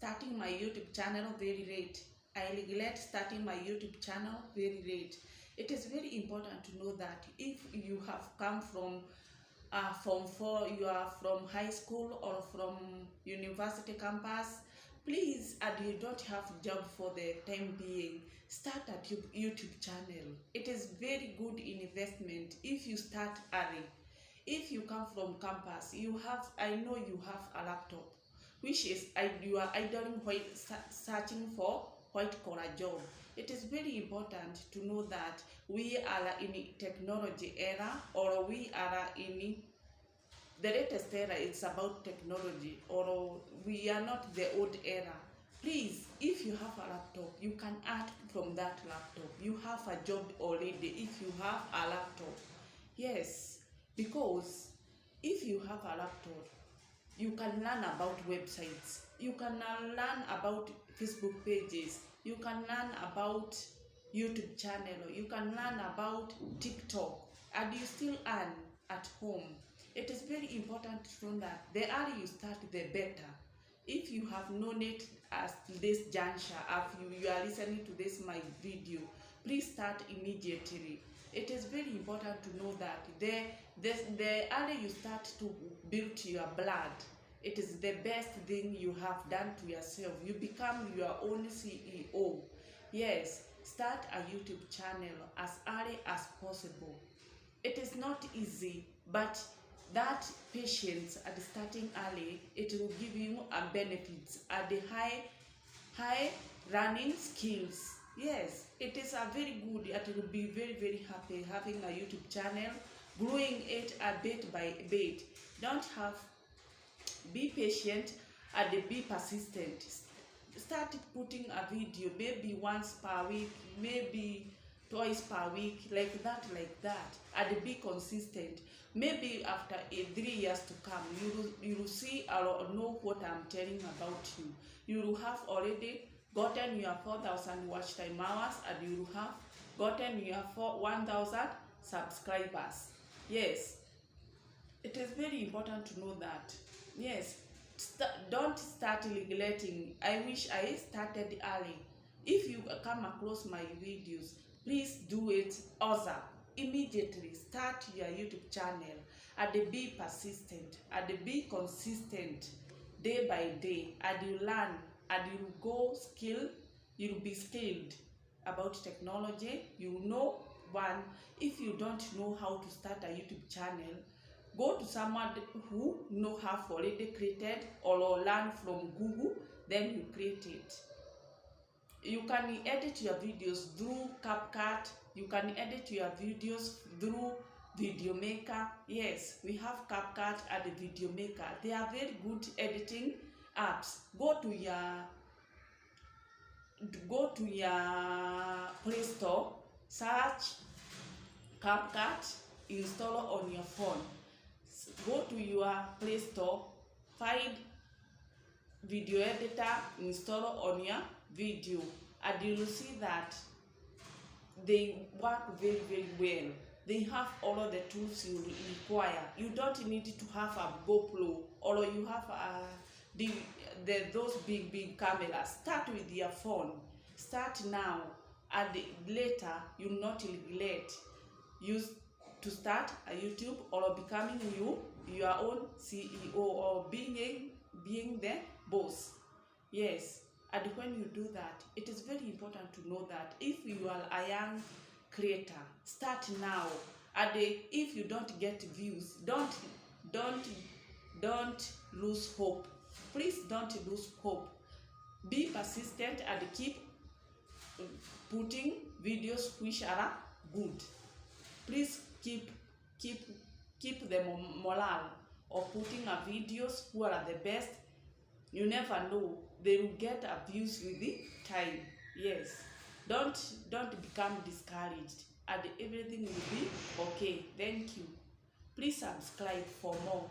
starting my YouTube channel very late. I regret starting my YouTube channel very late. It is very important to know that if you have come from Form 4, you are from high school or from university campus, please, and you don't have job for the time being, start a YouTube channel. It is very good investment if you start early. If you come from campus, I know you have a laptop, which is you are idling while searching for white collar job. It is very important to know that we are in technology era, or we are in the latest era. It's about technology, or we are not the old era. Please, if you have a laptop, you can act from that laptop. You have a job already if you have a laptop. Yes, because if you have a laptop, you can learn about websites, you can learn about Facebook pages, you can learn about YouTube channel, you can learn about TikTok, and you still earn at home. It is very important to know that the earlier you start, the better. If you have known it at this juncture, if you are listening to this my video, please start immediately. It is very important to know that the earlier you start to build your blood, it is the best thing you have done to yourself. You become your own CEO. Yes, start a YouTube channel as early as possible. It is not easy, but that patience at starting early, it will give you benefits at the high running skills. Yes, it is a very good. It will be very happy having a YouTube channel, growing it a bit by bit. Be patient and be persistent. Start putting a video, maybe once per week, maybe twice per week, like that, and be consistent. Maybe after 3 years to come, you will see or know what I'm telling about you. You will have already gotten your 4,000 watch time hours, and you will have gotten your 1,000 subscribers. Yes, it is very important to know that. Yes, don't start regretting. I wish I started early. If you come across my videos, please do it also. Immediately start your YouTube channel and be persistent and be consistent day by day, and you learn and you'll be skilled about technology. You know, if you don't know how to start a YouTube channel, go to someone who have already created, or learn from Google, then you create it. You can edit your videos through CapCut. You can edit your videos through Video Maker. Yes, we have CapCut and Video Maker. They are very good editing apps. Go to your Play Store, search CapCut, install on your phone. Go to your Play Store, find video editor, install on your video, and you will see that they work very well. They have all of the tools you require. You don't need to have a GoPro, or you have those big cameras. Start with your phone. Start now, and later you will not regret. Use to start a YouTube, or becoming your own CEO, or being the boss. Yes, and when you do that, it is very important to know that if you are a young creator, start now. And if you don't get views, don't lose hope. Please don't lose hope. Be persistent and keep putting videos which are good. Please keep the morale of putting a videos who are the best. You never know, they will get abused with the time. Yes, don't become discouraged, and everything will be okay. Thank you. Please subscribe for more.